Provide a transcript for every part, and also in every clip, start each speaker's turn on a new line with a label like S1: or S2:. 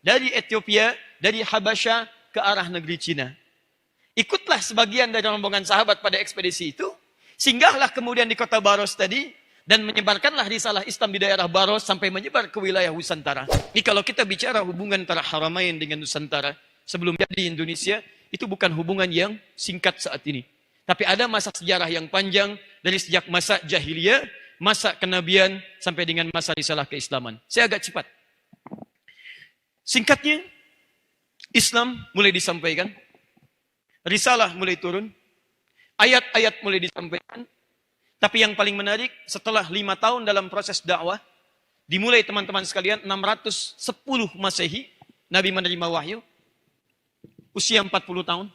S1: dari Ethiopia, dari Habasya ke arah negeri Cina. Ikutlah sebagian dari rombongan sahabat pada ekspedisi itu, singgahlah kemudian di kota Baros tadi, dan menyebarkanlah risalah Islam di daerah Baros sampai menyebar ke wilayah Nusantara. Jadi kalau kita bicara hubungan antara Haramain dengan Nusantara, sebelum jadi Indonesia, itu bukan hubungan yang singkat saat ini. Tapi ada masa sejarah yang panjang, dari sejak masa jahiliyah, masa kenabian, sampai dengan masa risalah keislaman. Saya agak cepat. Singkatnya, Islam mulai disampaikan, risalah mulai turun, ayat-ayat mulai disampaikan, tapi yang paling menarik, setelah 5 tahun dalam proses dakwah, dimulai teman-teman sekalian, 610 Masehi, Nabi menerima wahyu, usia 40 tahun,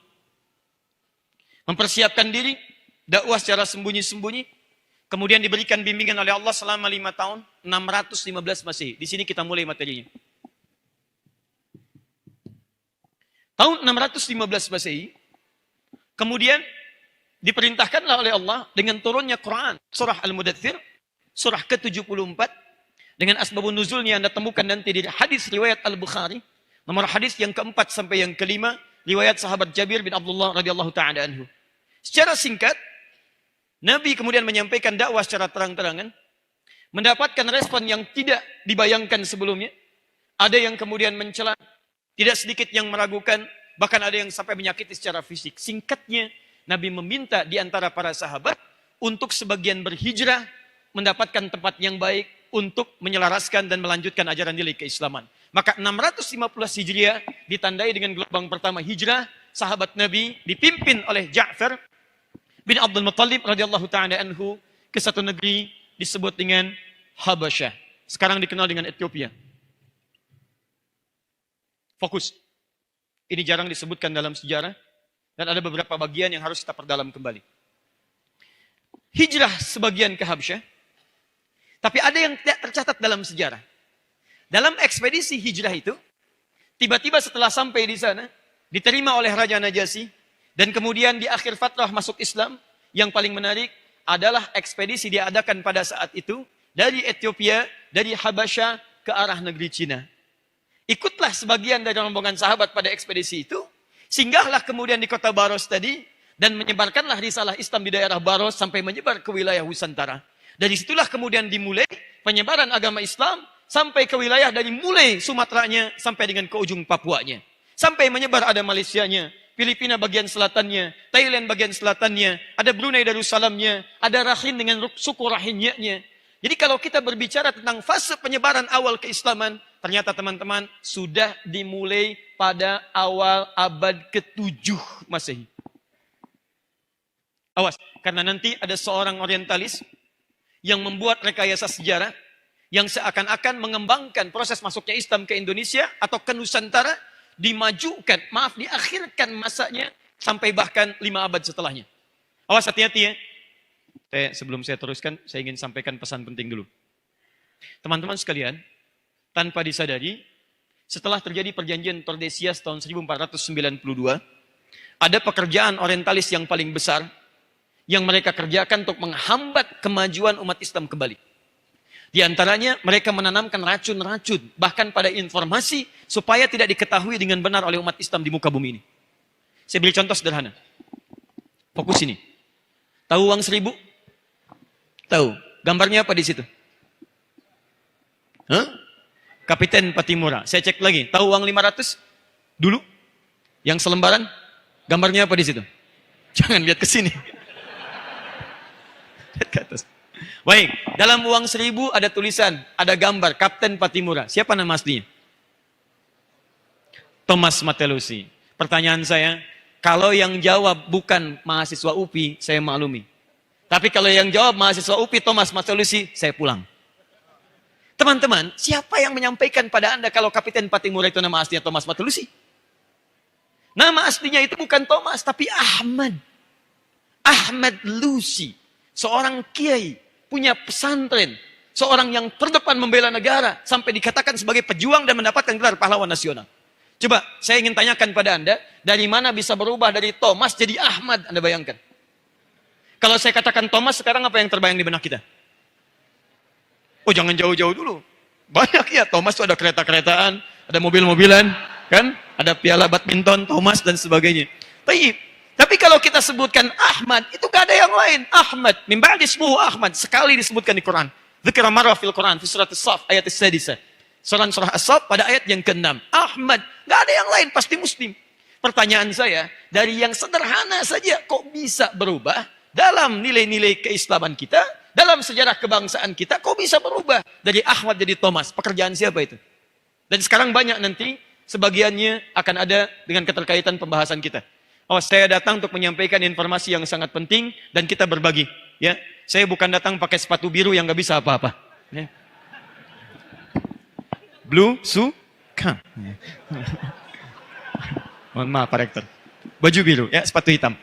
S1: mempersiapkan diri, dakwah secara sembunyi-sembunyi, kemudian diberikan bimbingan oleh Allah selama 5 tahun, 615 Masehi. Di sini kita mulai materinya. Tahun 615 Masehi, kemudian diperintahkanlah oleh Allah dengan turunnya Quran, surah Al-Mudaththir, surah ke-74, dengan asbabun nuzulnya Anda temukan nanti di hadis riwayat Al-Bukhari, nomor hadis yang keempat sampai yang kelima, riwayat sahabat Jabir bin Abdullah radhiyallahu ta'ala anhu. Secara singkat, Nabi kemudian menyampaikan dakwah secara terang-terangan, mendapatkan respon yang tidak dibayangkan sebelumnya. Ada yang kemudian mencela, tidak sedikit yang meragukan, bahkan ada yang sampai menyakiti secara fisik. Singkatnya, Nabi meminta di antara para sahabat untuk sebagian berhijrah, mendapatkan tempat yang baik untuk menyelaraskan dan melanjutkan ajaran nilai keislaman. Maka 615 Hijriah ditandai dengan gelombang pertama hijrah, sahabat Nabi dipimpin oleh Ja'far bin Abdul Muttalib radhiyallahu ta'ala anhu ke satu negeri disebut dengan Habasyah. Sekarang dikenal dengan Ethiopia. Fokus. Ini jarang disebutkan dalam sejarah. Dan ada beberapa bagian yang harus kita perdalam kembali. Hijrah sebagian ke Habsyah. Tapi ada yang tidak tercatat dalam sejarah. Dalam ekspedisi hijrah itu, tiba-tiba setelah sampai di sana, diterima oleh Raja Najasyi, dan kemudian di akhir fatrah masuk Islam, yang paling menarik adalah ekspedisi diadakan pada saat itu, dari Ethiopia, dari Habasya ke arah negeri Cina. Ikutlah sebagian dari rombongan sahabat pada ekspedisi itu, singgahlah kemudian di kota Baros tadi, dan menyebarkanlah risalah Islam di daerah Baros sampai menyebar ke wilayah Nusantara. Dari situlah kemudian dimulai penyebaran agama Islam sampai ke wilayah dari mulai Sumateranya sampai dengan ke ujung Papuanya. Sampai menyebar ada Malaysianya, Filipina bagian selatannya, Thailand bagian selatannya, ada Brunei Darussalamnya, ada Rakhine dengan suku Rakhine-nya. Jadi kalau kita berbicara tentang fase penyebaran awal keislaman, ternyata teman-teman sudah dimulai pada awal abad ke-7 Masehi. Awas, karena nanti ada seorang orientalis yang membuat rekayasa sejarah yang seakan-akan mengembangkan proses masuknya Islam ke Indonesia atau ke Nusantara, dimajukan, diakhirkan masanya sampai bahkan 5 abad setelahnya. Awas, hati-hati ya. Sebelum saya teruskan, saya ingin sampaikan pesan penting dulu. Teman-teman sekalian, tanpa disadari, setelah terjadi perjanjian Tordesillas tahun 1492, ada pekerjaan orientalis yang paling besar yang mereka kerjakan untuk menghambat kemajuan umat Islam kembali. Di antaranya mereka menanamkan racun-racun bahkan pada informasi supaya tidak diketahui dengan benar oleh umat Islam di muka bumi ini. Saya beri contoh sederhana. Fokus ini. Tahu uang 1000? Tahu. Gambarnya apa di situ? Hah? Kapiten Patimura. Saya cek lagi. Tahu uang 500? Dulu? Yang selembaran? Gambarnya apa di situ? Jangan lihat ke sini. Lihat ke atas. Baik, dalam uang 1000 ada tulisan, ada gambar Kapten Patimura. Siapa nama aslinya? Thomas Matelusi. Pertanyaan saya, kalau yang jawab bukan mahasiswa UPI, saya maklumi. Tapi kalau yang jawab mahasiswa UPI Thomas Matelusi, saya pulang. Teman-teman, siapa yang menyampaikan pada Anda kalau Kapten Patimura itu nama aslinya Thomas Matelusi? Nama aslinya itu bukan Thomas, tapi Ahmad. Ahmad Lusi. Seorang kiai, punya pesantren. Seorang yang terdepan membela negara. Sampai dikatakan sebagai pejuang dan mendapatkan gelar pahlawan nasional. Coba, saya ingin tanyakan pada Anda, dari mana bisa berubah dari Thomas jadi Ahmad? Anda bayangkan. Kalau saya katakan Thomas, sekarang apa yang terbayang di benak kita? Oh, jangan jauh-jauh dulu. Banyak ya, Thomas itu ada kereta-keretaan, ada mobil-mobilan, kan? Ada piala badminton, Thomas dan sebagainya. Tapi kalau kita sebutkan Ahmad, itu gak ada yang lain. Ahmad, min ba'di ismuhu Ahmad, sekali disebutkan di Quran. Dzikra marra fil Quran fi surat As-Saff ayat as-sadisah. Surah As-Saff pada ayat yang ke-6. Ahmad, gak ada yang lain, pasti muslim. Pertanyaan saya, dari yang sederhana saja kok bisa berubah dalam nilai-nilai keislaman kita, dalam sejarah kebangsaan kita, kok bisa berubah dari Ahmad jadi Thomas? Pekerjaan siapa itu? Dan sekarang banyak nanti, sebagiannya akan ada dengan keterkaitan pembahasan kita. Oh, saya datang untuk menyampaikan informasi yang sangat penting dan kita berbagi. Ya, saya bukan datang pakai sepatu biru yang nggak bisa apa-apa. Ya. Blue suka. Mohon maaf Pak Rektor. Baju biru, ya, sepatu hitam.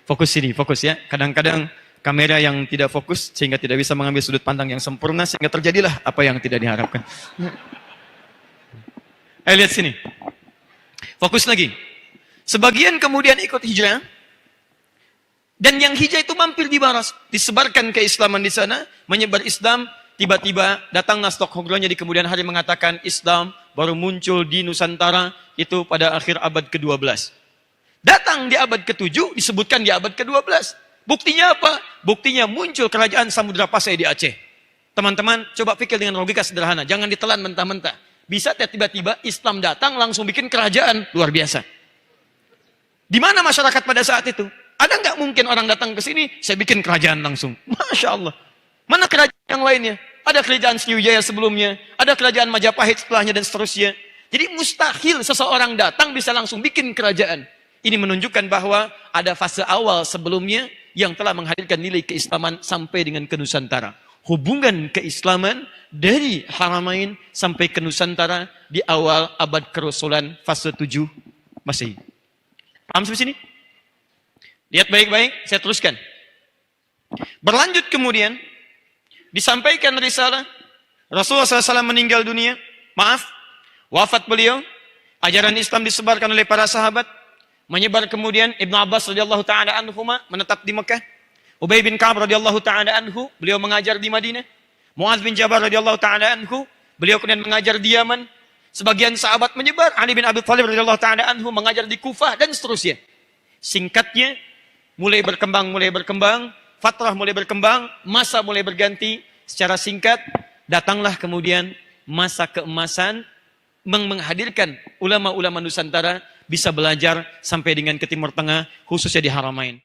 S1: Fokus sini, fokus ya. Kadang-kadang kamera yang tidak fokus sehingga tidak bisa mengambil sudut pandang yang sempurna sehingga terjadilah apa yang tidak diharapkan. Ayo lihat sini. Fokus lagi. Sebagian kemudian ikut hijrah. Dan yang hijrah itu mampir di Baras. Disebarkan keislaman di sana. Menyebar Islam. Tiba-tiba datang Stockholm-nya di kemudian hari mengatakan Islam baru muncul di Nusantara itu pada akhir abad ke-12. Datang di abad ke-7 disebutkan di abad ke-12. Buktinya apa? Buktinya muncul kerajaan Samudra Pasai di Aceh. Teman-teman coba pikir dengan logika sederhana. Jangan ditelan mentah-mentah. Bisa tiba-tiba Islam datang langsung bikin kerajaan luar biasa. Di mana masyarakat pada saat itu? Ada nggak mungkin orang datang ke sini saya bikin kerajaan langsung? Masya Allah. Mana kerajaan yang lainnya? Ada kerajaan Sriwijaya sebelumnya, ada kerajaan Majapahit setelahnya dan seterusnya. Jadi mustahil seseorang datang bisa langsung bikin kerajaan. Ini menunjukkan bahwa ada fase awal sebelumnya yang telah menghadirkan nilai keislaman sampai dengan ke Nusantara. Hubungan keislaman dari Haramain sampai ke Nusantara di awal abad kerasulan fase 7 Masehi. Paham sampai sini? Lihat baik-baik, saya teruskan. Berlanjut kemudian, disampaikan risalah, Rasulullah SAW meninggal dunia, wafat beliau, ajaran Islam disebarkan oleh para sahabat, menyebar kemudian Ibnu Abbas radhiyallahu taala anhuma menetap di Mekah, Ubay bin Ka'ab radhiyallahu taala anhu, beliau mengajar di Madinah, Muadz bin Jabal radhiyallahu taala anhu, beliau kemudian mengajar di Yaman, sebagian sahabat menyebar, Ali bin Abi Thalib radhiyallahu taala anhu mengajar di Kufah dan seterusnya. Singkatnya, mulai berkembang, fatrah mulai berkembang, masa mulai berganti. Secara singkat, datanglah kemudian masa keemasan menghadirkan ulama-ulama Nusantara bisa belajar sampai dengan ke Timur Tengah, khususnya di Haramain.